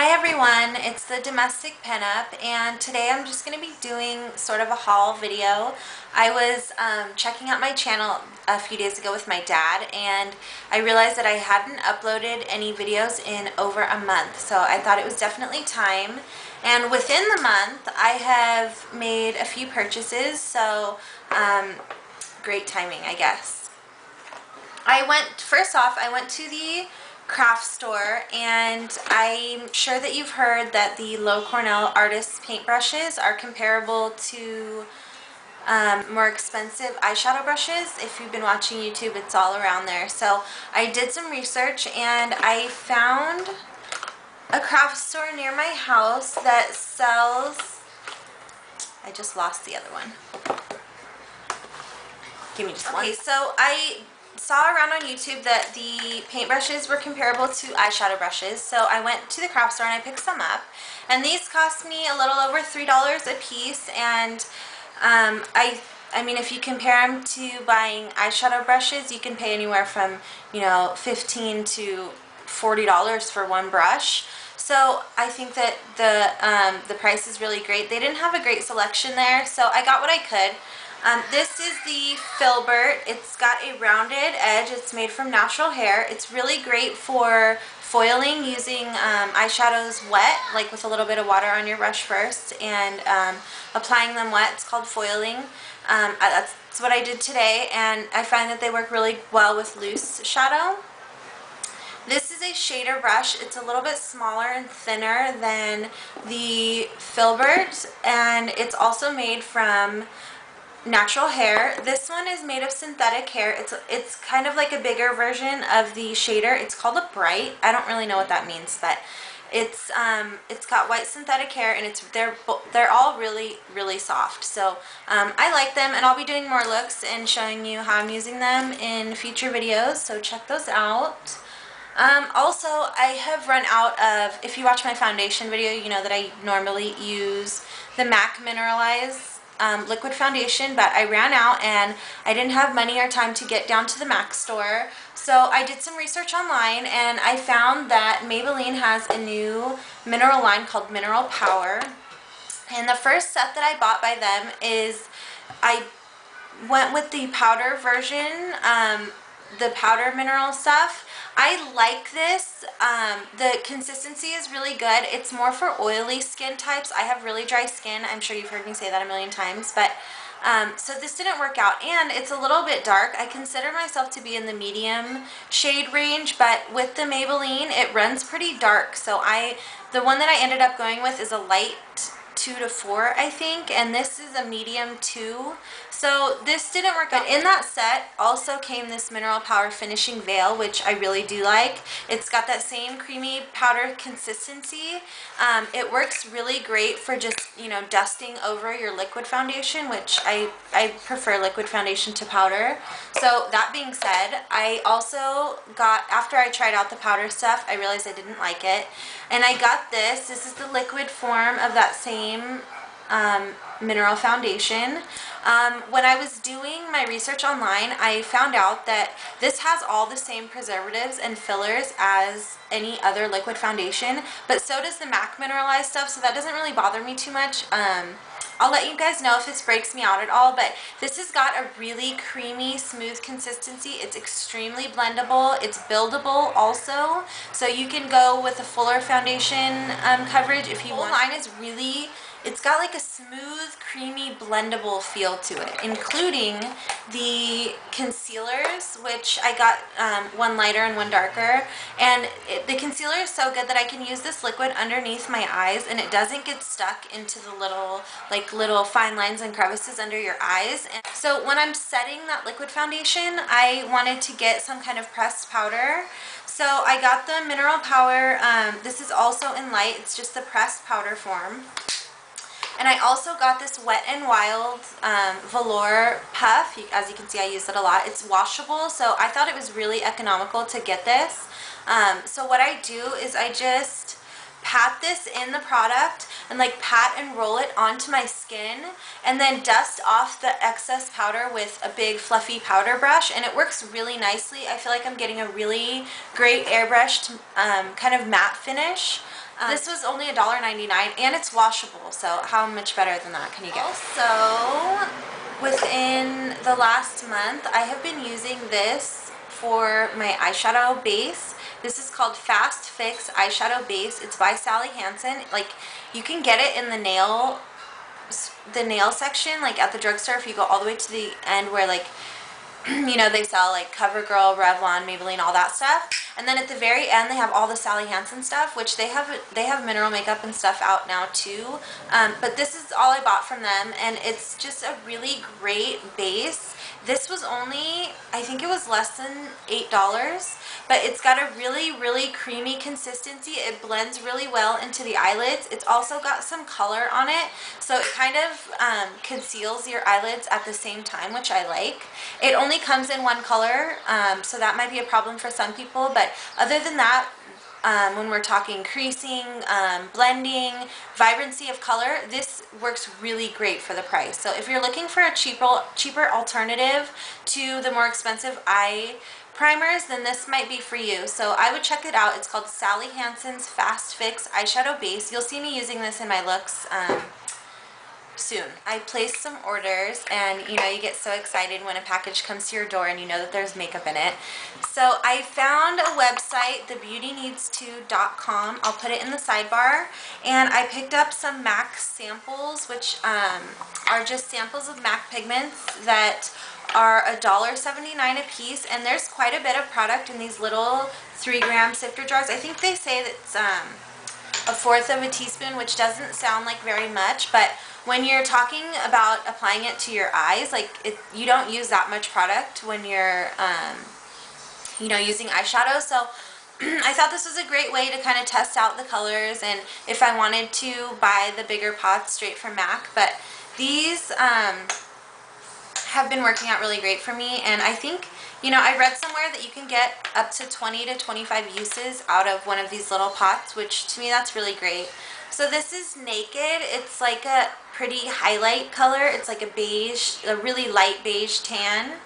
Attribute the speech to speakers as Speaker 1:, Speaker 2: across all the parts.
Speaker 1: Hi everyone, it's the Domestic Pinup, and today I'm just going to be doing sort of a haul video. I was checking out my channel a few days ago with my dad, and I realized that I hadn't uploaded any videos in over a month, so I thought it was definitely time. And within the month, I have made a few purchases, so great timing, I guess. First off, I went to the craft store, and I'm sure that you've heard that the Low Cornell Artist paintbrushes are comparable to more expensive eyeshadow brushes. If you've been watching YouTube, it's all around there. So I did some research, and I found a craft store near my house that sells, I just lost the other one. Give me just one. Okay, so I saw around on YouTube that the paintbrushes were comparable to eyeshadow brushes, so I went to the craft store and I picked some up, and these cost me a little over $3 a piece. And I mean, if you compare them to buying eyeshadow brushes, you can pay anywhere from, you know, $15 to $40 for one brush. So I think that the price is really great. They didn't have a great selection there, so I got what I could. This is the Filbert. It's got a rounded edge. It's made from natural hair. It's really great for foiling using eyeshadows wet, like with a little bit of water on your brush first, and applying them wet. It's called foiling. That's what I did today, and I find that they work really well with loose shadow. This is a shader brush. It's a little bit smaller and thinner than the Filbert, and it's also made from natural hair. This one is made of synthetic hair. It's kind of like a bigger version of the shader. It's called a bright. I don't really know what that means, but it's got white synthetic hair, and they're all really soft. So I like them, and I'll be doing more looks and showing you how I'm using them in future videos, so check those out. Also, I have run out of, if you watch my foundation video, you know that I normally use the MAC Mineralize liquid foundation, but I ran out and I didn't have money or time to get down to the MAC store. So I did some research online, and I found that Maybelline has a new mineral line called Mineral Power. And the first set that I bought by them is, I went with the powder version, the powder mineral stuff. I like this. The consistency is really good. It's more for oily skin types. I have really dry skin. I'm sure you've heard me say that a million times, but so this didn't work out, and it's a little bit dark. I consider myself to be in the medium shade range, but with the Maybelline, it runs pretty dark. So the one that I ended up going with is a light 2 to 4, I think, and this is a medium 2. So this didn't work out. In that set also came this Mineral Power Finishing Veil, which I really do like. It's got that same creamy powder consistency. It works really great for just, you know, dusting over your liquid foundation, which I prefer liquid foundation to powder. So that being said, I also got, after I tried out the powder stuff, I realized I didn't like it, and I got this. This is the liquid form of that same mineral foundation. When I was doing my research online, I found out that this has all the same preservatives and fillers as any other liquid foundation, but so does the MAC Mineralized stuff, so that doesn't really bother me too much. I'll let you guys know if this breaks me out at all, but this has got a really creamy, smooth consistency. It's extremely blendable. It's buildable also, so you can go with a fuller foundation coverage if you want. The whole line is really, it's got like a smooth, creamy, blendable feel to it, including the concealers, which I got one lighter and one darker. And the concealer is so good that I can use this liquid underneath my eyes, and it doesn't get stuck into the little fine lines and crevices under your eyes. And so when I'm setting that liquid foundation, I wanted to get some kind of pressed powder. So I got the Mineral Power. This is also in light. It's just the pressed powder form. And I also got this Wet n Wild Velour Puff. As you can see, I use it a lot. It's washable, so I thought it was really economical to get this. So what I do is I just pat this in the product and like pat and roll it onto my skin, and then dust off the excess powder with a big fluffy powder brush, and it works really nicely. I feel like I'm getting a really great airbrushed kind of matte finish. This was only $1.99 and it's washable, so how much better than that can you get? Also, within the last month, I have been using this for my eyeshadow base. This is called Fast Fix Eyeshadow Base. It's by Sally Hansen. Like, you can get it in the nail section, like at the drugstore, if you go all the way to the end where, like, you know, they sell like CoverGirl, Revlon, Maybelline, all that stuff. And then at the very end, they have all the Sally Hansen stuff, which they have mineral makeup and stuff out now too. But this is all I bought from them, and it's just a really great base. This was only, I think it was less than $8, but it's got a really, really creamy consistency. It blends really well into the eyelids. It's also got some color on it, so it kind of conceals your eyelids at the same time, which I like. It only comes in one color, so that might be a problem for some people, but other than that, when we're talking creasing, blending, vibrancy of color, this works really great for the price. So if you're looking for a cheaper alternative to the more expensive eye primers, then this might be for you. So I would check it out. It's called Sally Hansen's Fast Fix Eyeshadow Base. You'll see me using this in my looks soon. I placed some orders, and you know, you get so excited when a package comes to your door and you know that there's makeup in it. So I found a website, thebeautyneeds2.com. I'll put it in the sidebar, and I picked up some MAC samples, which are just samples of MAC pigments that are $1.79 a piece, and there's quite a bit of product in these little 3-gram sifter jars. I think they say that's a fourth of a teaspoon, which doesn't sound like very much, but when you're talking about applying it to your eyes, like, you don't use that much product when you're you know, using eyeshadow. So I thought this was a great way to kind of test out the colors, and if I wanted to buy the bigger pots straight from MAC. But these have been working out really great for me, and I think, you know, I read somewhere that you can get up to 20 to 25 uses out of one of these little pots, which to me, that's really great. So this is Naked. It's like a pretty highlight color. It's like a beige, a really light beige tan.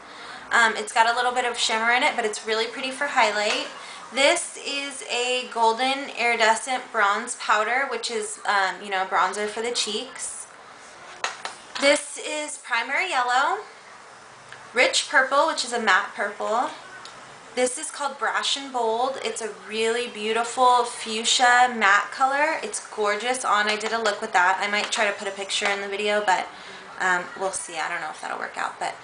Speaker 1: It's got a little bit of shimmer in it, but it's really pretty for highlight. This is a golden iridescent bronze powder, which is, you know, bronzer for the cheeks. This is Primary Yellow, Rich Purple, which is a matte purple. This is called Brash and Bold. It's a really beautiful fuchsia matte color. It's gorgeous on. I did a look with that. I might try to put a picture in the video, but we'll see. I don't know if that'll work out. But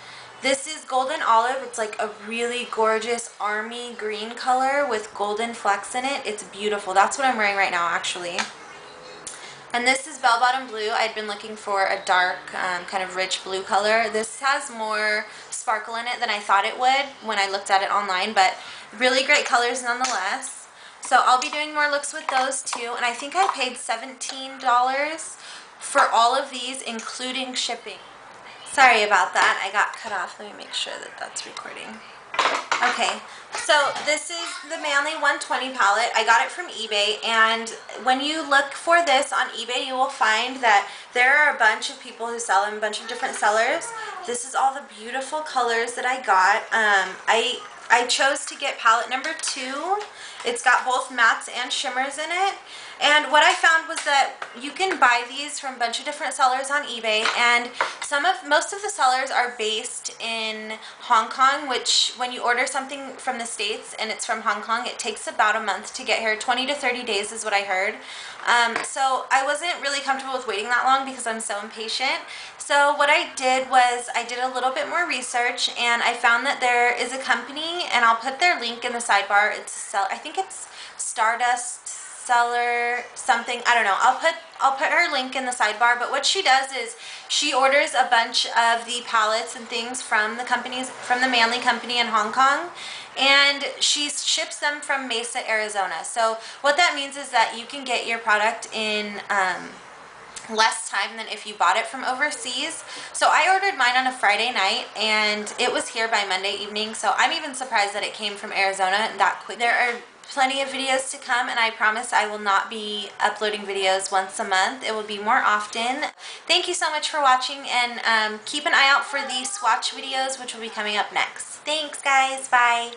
Speaker 1: this is Golden Olive. It's like a really gorgeous army green color with golden flecks in it. It's beautiful. That's what I'm wearing right now, actually. And this is Bell Bottom Blue. I'd been looking for a dark, kind of rich blue color. This has more sparkle in it than I thought it would when I looked at it online, but really great colors nonetheless. So I'll be doing more looks with those too, and I think I paid $17 for all of these, including shipping. Sorry about that. I got cut off. Let me make sure that that's recording. Okay, so this is the Manly 120 palette. I got it from eBay, and when you look for this on eBay, you will find that there are a bunch of people who sell them, a bunch of different sellers. This is all the beautiful colors that I got. I chose to get palette number 2. It's got both mattes and shimmers in it. And what I found was that you can buy these from a bunch of different sellers on eBay, and most of the sellers are based in Hong Kong, which when you order something from the States and it's from Hong Kong, it takes about a month to get here. 20 to 30 days is what I heard. So I wasn't really comfortable with waiting that long because I'm so impatient. So what I did was I did a little bit more research, and I found that there is a company, and I'll put their link in the sidebar. I think it's Stardust Seller something, I don't know. I'll put her link in the sidebar. But what she does is she orders a bunch of the palettes and things from the Manly company in Hong Kong, and she ships them from Mesa, Arizona. So what that means is that you can get your product in less time than if you bought it from overseas. So I ordered mine on a Friday night, and it was here by Monday evening. So I'm even surprised that it came from Arizona that quick. There are plenty of videos to come, and I promise I will not be uploading videos once a month. It will be more often. Thank you so much for watching, and keep an eye out for the swatch videos, which will be coming up next. Thanks, guys. Bye.